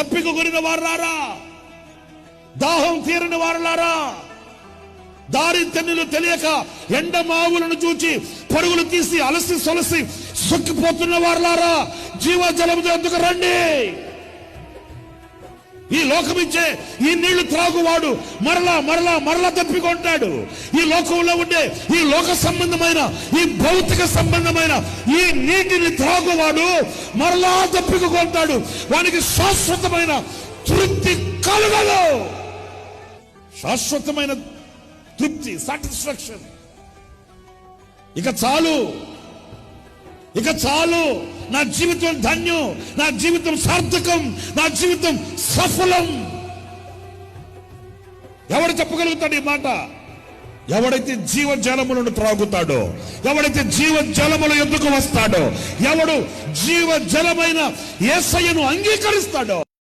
దప్పిక కొరిన వారులారా, దాహం తీరని వారులారా, దారి తెన్నులు తెలియక ఎండమావులను చూచి పరుగులు తీసి అలసి సొలసి సొక్కిపోతున్న వారులారా, జీవజలము ఎందుకు రండి. ఈ లోకమిచ్చే ఈ నీళ్లు త్రాగువాడు మరలా మరలా మరలా తప్పికొంటాడు. ఈ లోకంలో ఉండే ఈ లోక సంబంధమైన ఈ భౌతిక సంబంధమైన ఈ నీటిని త్రాగువాడు మరలా తప్పికొంటాడు. వానికి శాశ్వతమైన తృప్తి కలుగదు. శాశ్వతమైన తృప్తి, సాటిస్ఫాక్షన్. ఇక చాలు, ఇక చాలు, నా జీవితం ధన్యం, నా జీవితం సార్థకం, నా జీవితం సఫలం. ఎవడు చెప్పగలుగుతాడు ఈ మాట? ఎవడైతే జీవజలములను త్రాగుతాడో, ఎవడైతే జీవజలముల యొద్దకు వస్తాడో, ఎవడు జీవజలమైన యేసయ్యను అంగీకరిస్తాడో.